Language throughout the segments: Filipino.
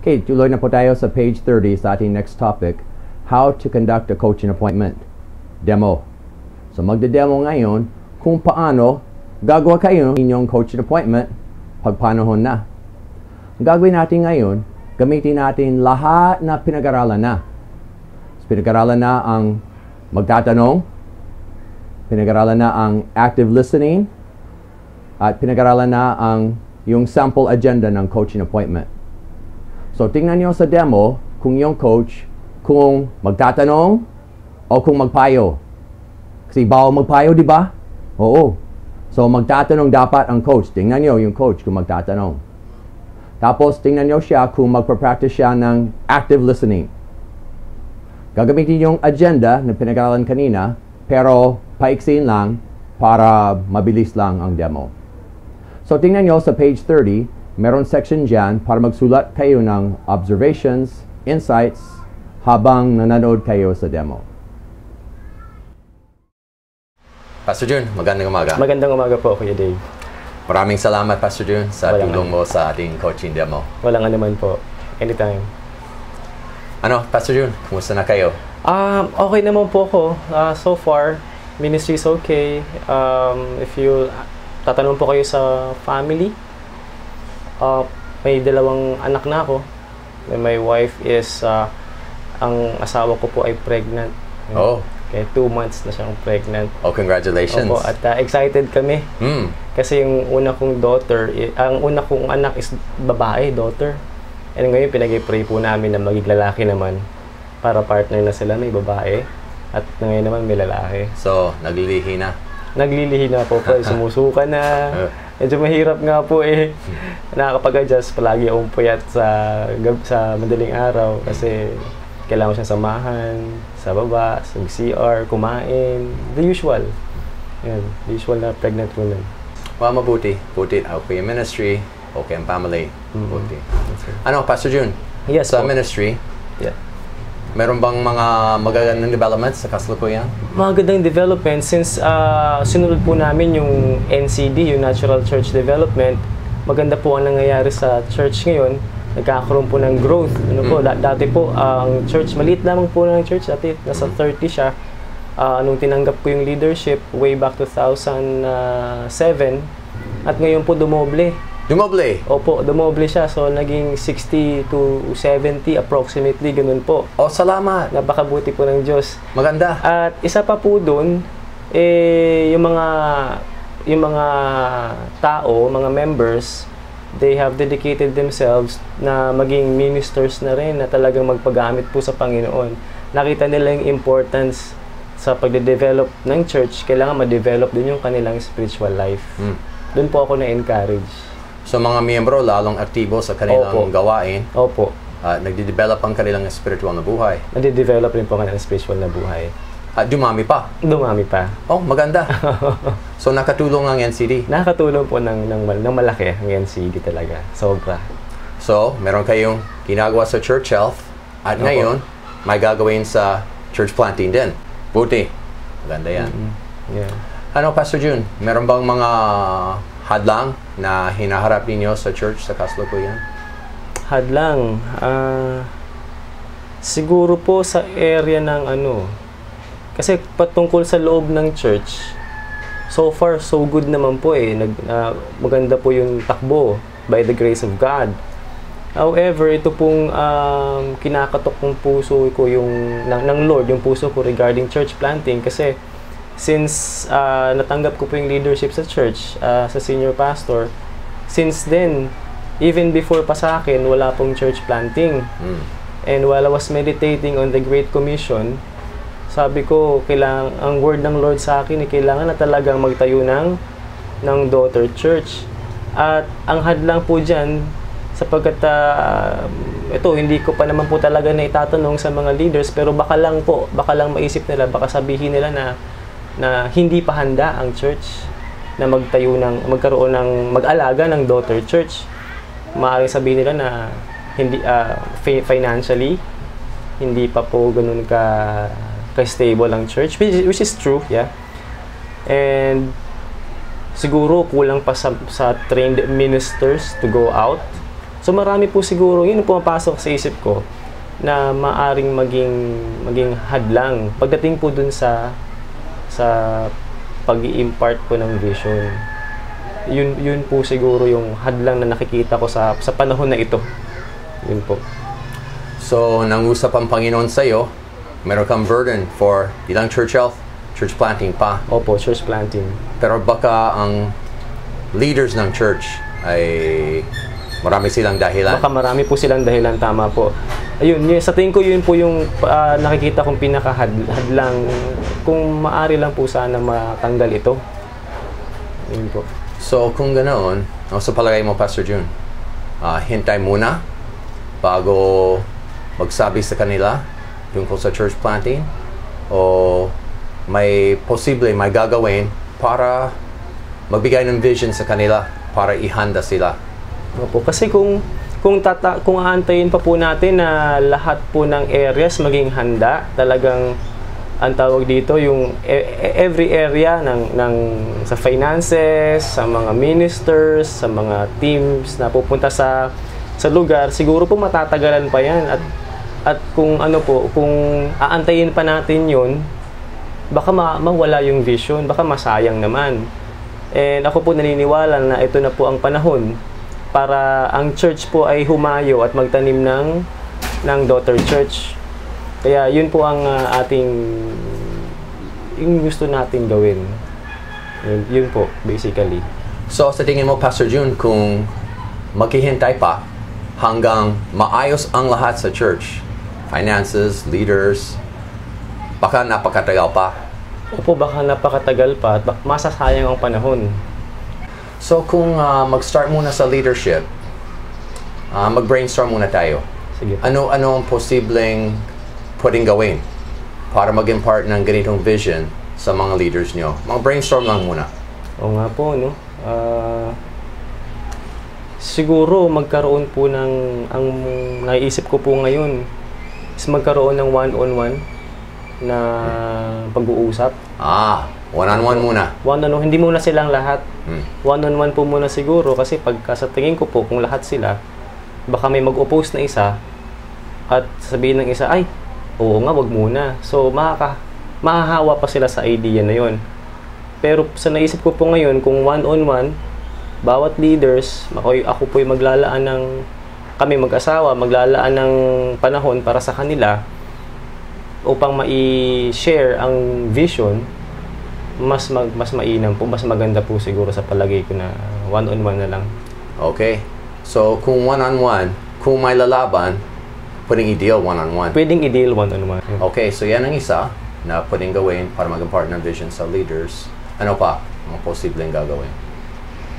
Okay, tuloy na po tayo sa page 30 sa ating next topic, how to conduct a coaching appointment. Demo. So magde-demo ngayon kung paano gagawa kayo ng inyong coaching appointment pag panahon na. Ang gagawin natin ngayon, gamitin natin lahat na pinag-aralan na. So, pinag-aralan na ang magtatanong, pinag-aralan na ang active listening, at pinag-aralan na ang yung sample agenda ng coaching appointment. So, tingnan nyo sa demo kung yung coach, kung magtatanong o kung magpayo. Kasi bawal magpayo, di ba? Oo. So, magtatanong dapat ang coach. Tingnan nyo yung coach kung magtatanong. Tapos, tingnan nyo siya kung magpa-practice siya ng active listening. Gagamitin yung agenda na pinag-aralan kanina, pero paiksin lang para mabilis lang ang demo. So, tingnan nyo sa page 30, meron section dyan para magsulat kayo ng observations, insights, habang nanonood kayo sa demo. Pastor Jun, magandang umaga. Magandang umaga po, Kuya Dave. Maraming salamat, Pastor Jun, sa tulong mo sa ating coaching demo. Walang anuman po. Anytime. Ano, Pastor Jun, kumusta na kayo? Okay naman po ako. So far, ministry is okay. If you tatanong po kayo sa family, may dalawang anak na ako. My wife is, ang asawa ko po ay pregnant. Oh. Okay, 2 months na siyang pregnant. Oh, congratulations. Opo, at excited kami. Kasi yung una kong daughter, ang una kong anak is babae, daughter. And ngayon, pinag-pray po namin na maging lalaki naman. Para partner na sila, may babae. At ngayon naman, may lalaki. So, naglilihi na? Naglilihi na po. Sumusuka na. Medyo mahirap nga po eh. Nakakapag-adjust. Palagi akong puyat sa madaling araw. Kasi kailangan ko siyang samahan sa baba, sa CR, kumain. The usual. Yan. The usual na pregnant woman. Well, mabuti. Buti. Okay yung ministry. Okay ang family. Buti. Ano, Pastor Jun? Yes, sa ministry, meron bang mga magagandang developments sa kasalukuyan? Magandang development since sinunod po namin yung NCD, yung Natural Church Development. Maganda po ang nangyayari sa church ngayon. Nagkakaroon po ng growth. Ano po, dati po ang church, maliit lamang po ng church. Dati nasa 30 siya. Nung tinanggap ko yung leadership way back 2007. At ngayon po dumoble. Dumoble? Opo, dumoble siya. So, naging 60 to 70 approximately, ganun po. Oh, salamat. Napakabuti po ng Diyos. Maganda. At isa pa po doon, yung mga tao, mga members, they have dedicated themselves na maging ministers na rin, na talagang magpagamit po sa Panginoon. Nakita nila yung importance sa pagde-develop ng church, kailangan ma-develop din yung kanilang spiritual life. Doon po ako na-encourage. So mga miyembro lalong aktibo sa kanilang gawain. Opo. Nagde-develop ang kanilang spiritual na buhay. Nagde-develop rin po ang kanilang spiritual na buhay. At dumami pa? Dumami pa. Oh, maganda. So nakatulong ang NCD? Nakatulong po ng malaki ang NCD talaga. Sobra. So, meron kayong ginagawa sa church health at ngayon, may gagawin sa church planting din. Buti. Maganda yan. Yeah. Ano, Pastor Jun? Meron bang mga hadlang na hinaharap ninyo sa church sa kasalukuyan? Hadlang? Siguro po sa area ng kasi patungkol sa loob ng church, so far, so good naman po eh. Maganda po yung takbo by the grace of God. However, ito pong kinakatok ng puso ko ng Lord, yung puso ko regarding church planting. Kasi since natanggap ko po yung leadership sa church, sa senior pastor, since then, even before pa sa akin, wala pong church planting. And while I was meditating on the Great Commission, sabi ko, ang word ng Lord sa akin, kailangan na talagang magtayo ng daughter church. At ang hadlang po dyan, sapagkat hindi ko pa naman po talaga na itatanong sa mga leaders, pero baka lang maisip nila, baka sabihin nila na hindi pa handa ang church na mag-alaga ng daughter church. Maaaring sabihin nila na hindi financially hindi pa po ganun ka-stable ang church, which is true, yeah. And siguro kulang pa sa trained ministers to go out. So marami po siguro, yun ang pumapasok sa isip ko na maaring maging hadlang pagdating po dun sa pag-i-impart po ng vision. Yun po siguro yung hadlang na nakikita ko sa panahon na ito. Yun po. So, nangusap ang Panginoon sa iyo, meron kang burden for ilang church health, church planting pa. Opo, church planting. Pero baka ang leaders ng church ay marami silang dahilan. Baka marami po silang dahilan, tama po. Ayun, sa tingin ko yun po yung nakikita kong pinakahadlang. Kung maaari lang po sana matanggal ito. Yun po. So, kung ganoon, sa palagay mo, Pastor June, hintay muna bago magsabi sa kanila tungkol sa church planting o may gagawin para magbigay ng vision sa kanila para ihanda sila. Opo, kasi kung aantayin pa po natin na lahat po ng areas maging handa, talagang ang tawag dito yung every area sa finances, sa mga ministers, sa mga teams na pupunta sa lugar, siguro po matatagalan pa yan at kung aantayin pa natin yun, baka mawala yung vision, baka masayang naman. And ako po naniniwala na ito na po ang panahon para ang church po ay humayo at magtanim ng daughter church. Kaya yun po ang yung gusto natin gawin. Yun po, basically. So, sa tingin mo, Pastor June, kung maghihintay pa hanggang maayos ang lahat sa church, finances, leaders, baka napakatagal pa. Opo, baka napakatagal pa at masasayang ang panahon. So, kung mag-start muna sa leadership, mag-brainstorm muna tayo. Sige. Ano ang posibleng pwedeng gawin para mag-impart ng ganitong vision sa mga leaders nyo? Mag-brainstorm lang muna. Oo nga po, no? Siguro magkaroon po ang naiisip ko po ngayon is magkaroon ng one-on-one na pag-uusap. One-on-one muna. One-on-one, hindi muna silang lahat. One-on-one po muna siguro kasi pagka sa tingin ko po kung lahat sila, baka may mag-oppose na isa at sabihin ng isa, ay, oo nga, wag muna. So, mahahawa pa sila sa idea na yon. Pero sa naisip ko po ngayon, kung one-on-one, bawat leaders, ako po kami mag-asawa, maglalaan ng panahon para sa kanila upang mai-share ang vision, mas mainam po, mas maganda po siguro sa palagay ko na one-on-one na lang. Okay. So, kung one-on-one, kung may lalaban, pwedeng i-deal one-on-one. Pwedeng i-deal one-on-one. Okay, so yan ang isa na pwedeng gawin para mag-impart ng vision sa leaders. Ano pa ang posibleng gagawin?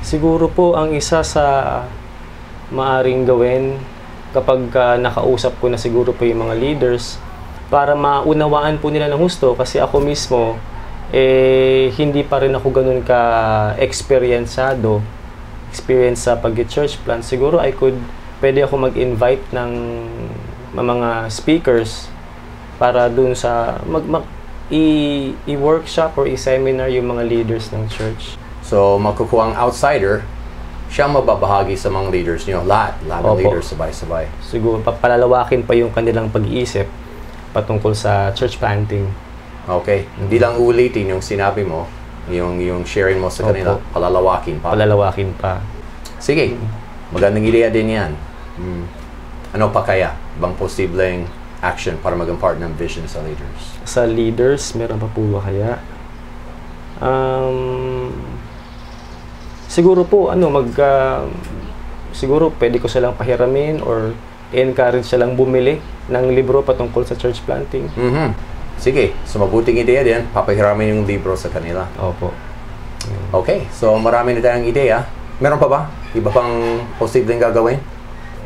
Siguro po ang isa sa maaring gawin kapag nakausap ko na siguro po yung mga leaders para maunawaan po nila ng husto, kasi ako mismo hindi pa rin ako ganun experience sa pag-church plant. Siguro pwede ako mag-invite ng mga speakers para dun sa i-workshop or i-seminar yung mga leaders ng church. So, makukuha ang outsider, siya mababahagi sa mga leaders niyo. Lahat ng leaders sabay-sabay. Siguro, palalawakin pa yung kanilang pag-iisip patungkol sa church planting. Okay. Hindi lang ulitin yung sinabi mo, yung sharing mo sa kanila, palalawakin pa. Palalawakin pa. Sige. Magandang ideya din yan. Ano pa kaya? Ibang posibleng action para mag-impart ng vision sa leaders? Sa leaders, meron pa po ba kaya? Siguro po, siguro pwede ko silang pahiramin or encourage silang bumili ng libro patungkol sa church planting. Sige, so mabuting ideya din, papahiramin yung libro sa kanila. Opo. Okay, so marami na tayong ideya. Meron pa ba? Iba pang posibleng gagawin?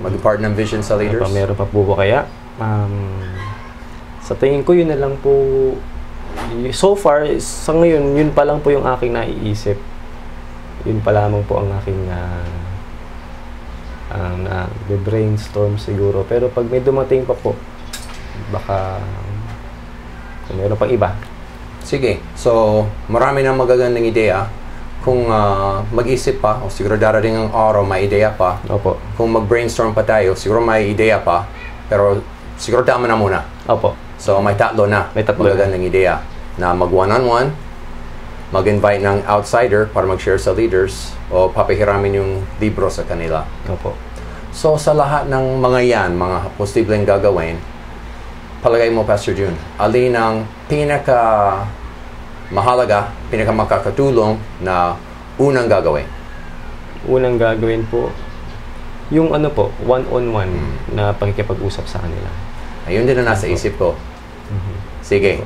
Mag-impart ng vision sa leaders? Meron pa po ba kaya? Sa tingin ko, yun na lang po. So far, sa ngayon, yun pa lang po yung aking naiisip. Yun pa lamang po ang aking brainstorm siguro. Pero pag may dumating pa po, baka meron pang iba. Sige. So, marami na magagandang ideya kung mag-isip pa, o siguro darating ang araw, may ideya pa. Opo. Kung mag-brainstorm pa tayo, siguro may ideya pa. Pero siguro tama na muna. Opo. So may tatlo na. May tatlo na. Magagandang ideya. Na mag-one-on-one, mag-invite ng outsider para mag-share sa leaders, o papahiramin yung libro sa kanila. Opo. So sa lahat ng mga yan, mga posibleng gagawin, palagay mo, Pastor June, alin ang mahalaga, makakatulong na unang gagawin? Unang gagawin po, yung one-on-one na pakikipag-usap sa kanila. Ayun din na nasa isip ko. Sige.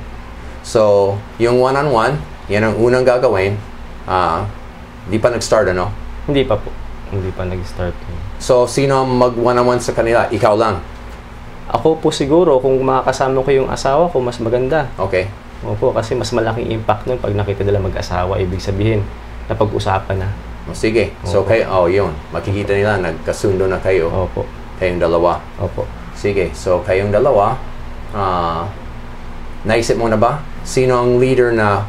So, yung one-on-one, yan ang unang gagawin. Di pa nag-start, ano? Hindi pa po. Hindi pa nag-start. So, sino mag-one-on-one sa kanila? Ikaw lang? Ako po siguro, kung makakasama ko yung asawa ko, mas maganda. Okay. Opo, kasi mas malaking impact nun pag nakita nila mag-asawa. Ibig sabihin, napag-usapan na. Sige. So, yun. Makikita nila, nagkasundo na kayo. Opo. Kayong dalawa. Opo. Sige. So, kayong dalawa, naisip mo na ba? Sino ang leader na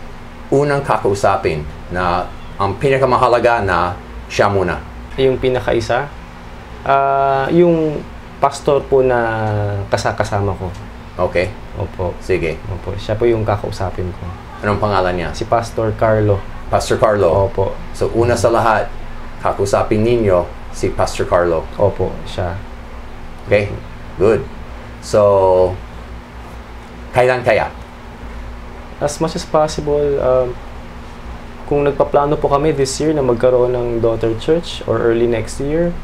unang kakausapin na ang pinakamahalaga na siya muna? Yung pinakaisa, yung pastor po na kasama ko. Okay. Opo. Sige. Opo. Siya po yung kakausapin ko. Anong pangalan niya? Si Pastor Carlo. Pastor Carlo? Opo. So, una sa lahat, kakausapin ninyo si Pastor Carlo. Opo, siya. Okay? Good. So, kailan kaya? As much as possible, kung nagpaplano po kami this year na magkaroon ng daughter church or early next year,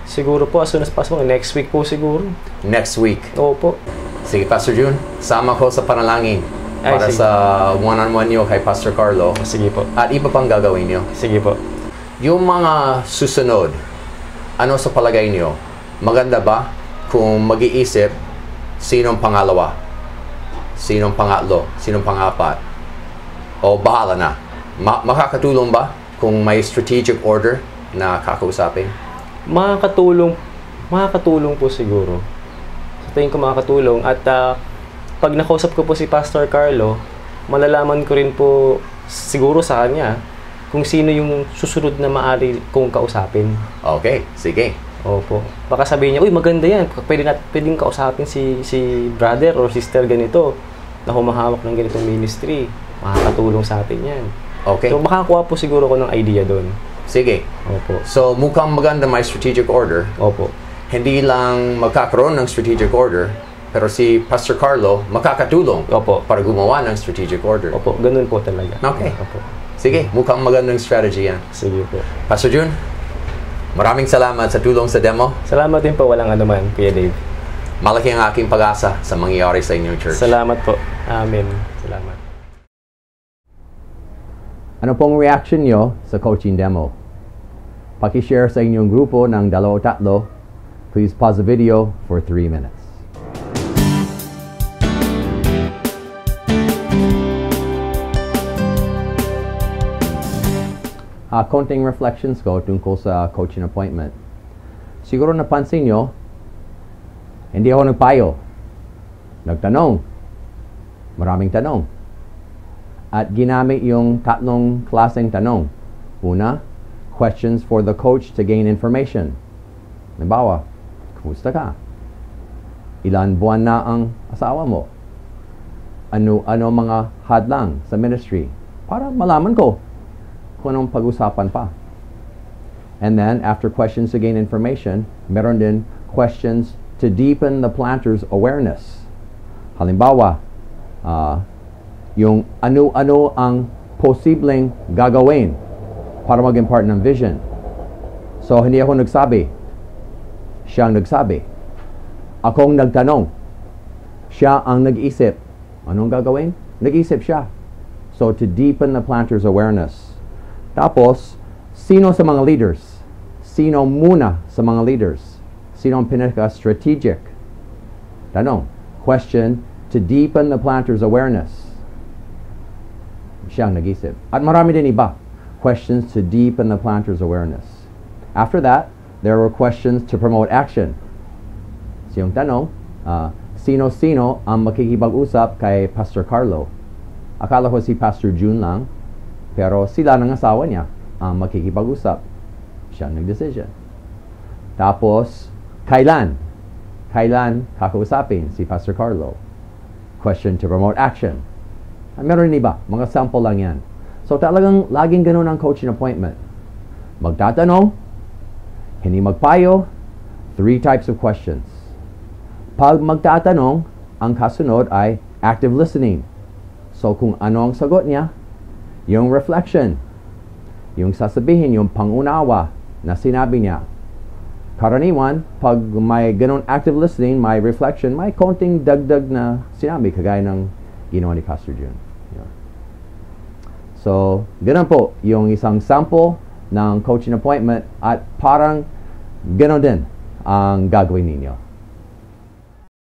siguro po as soon as possible, next week po siguro. Next week? Opo. Sige, Pastor June, sama ko sa panalangin para sa one-on-one nyo kay Pastor Carlo. Sige po. At iba pang gagawin nyo. Sige po. Yung mga susunod, ano sa palagay nyo? Maganda ba kung mag-iisip sinong pangalawa? Sinong pangatlo? Sinong pangapat? O bahala na? Makakatulong ba kung may strategic order na kakausapin? Makakatulong po siguro. Sa tingin ko makakatulong. At pag nakausap ko po si Pastor Carlo, malalaman ko rin po siguro sa kanya kung sino yung susunod na maaari kong kausapin. Okay, sige. Opo. Baka sabihin niya, uy, maganda yan. Pwedeng kausapin si brother or sister ganito na humahawak ng ganitong ministry. Makakatulong sa atin yan. Okay. So, makakuha po siguro ko ng idea doon. Sige. Opo. So, mukhang maganda may strategic order. Opo. Hindi lang magkakaroon ng strategic order, pero si Pastor Carlo makakatulong Opo. para gumawa ng strategic order. Opo, ganun po talaga. Okay. Opo. Sige, mukhang magandang strategy yan. Sige po. Pastor June, maraming salamat sa tulong sa demo. Salamat din po, walang anuman, Kuya Dave. Malaki ang aking pag-asa sa mangyayari sa inyong church. Salamat po. Amen. Salamat. Ano pong reaction nyo sa coaching demo? Paki-share sa inyong grupo ng 2-3. Please pause the video for 3 minutes. Konting reflections ko tungkol sa coaching appointment. Siguro napansin nyo, hindi ako nagpayo. Nagtanong. Maraming tanong. At ginamit yung 3 klaseng tanong. Una, questions for the coach to gain information. Halimbawa, kumusta ka? Ilan buwan na ang asawa mo? Ano mga hadlang sa ministry? Para malaman ko kung anong pag-usapan pa. And then, after questions to gain information, meron din questions to deepen the planter's awareness. Halimbawa, yung ano-ano ang posibleng gagawin para maging part ng vision. So, hindi ako nagsabi. Siya ang nagsabi. Akong nagtanong. Siya ang nag-isip. Anong gagawin? Nag-isip siya. So, to deepen the planter's awareness. Tapos, sino sa mga leaders? Sino muna sa mga leaders? Sino ang pinaka-strategic? Tanong. Question, to deepen the planter's awareness. Siya ang nag-isip. At marami din iba. Questions to deepen the planter's awareness. After that, there were questions to promote action. So yung tanong, sino-sino ang makikipag-usap kay Pastor Carlo? Akala ko si Pastor June lang, pero sila ng asawa niya. ang makikipag-usap. Siya ang nag-decision. Tapos, kailan? Kailan kakausapin si Pastor Carlo? Question to promote action. Meron iba, mga sample lang yan. So talagang laging ganun ang coaching appointment. Magtatanong, hindi magpayo, 3 types of questions. Pag magtatanong, ang kasunod ay active listening. So kung ano ang sagot niya, yung reflection, yung sasabihin, yung pangunawa na sinabi niya. Karaniwan, pag may ganun active listening, may reflection, may konting dagdag na sinabi, kagaya ng ginawa ni Pastor June. Yeah. So, ganun po yung isang sample ng coaching appointment at parang ganun din ang gagawin ninyo.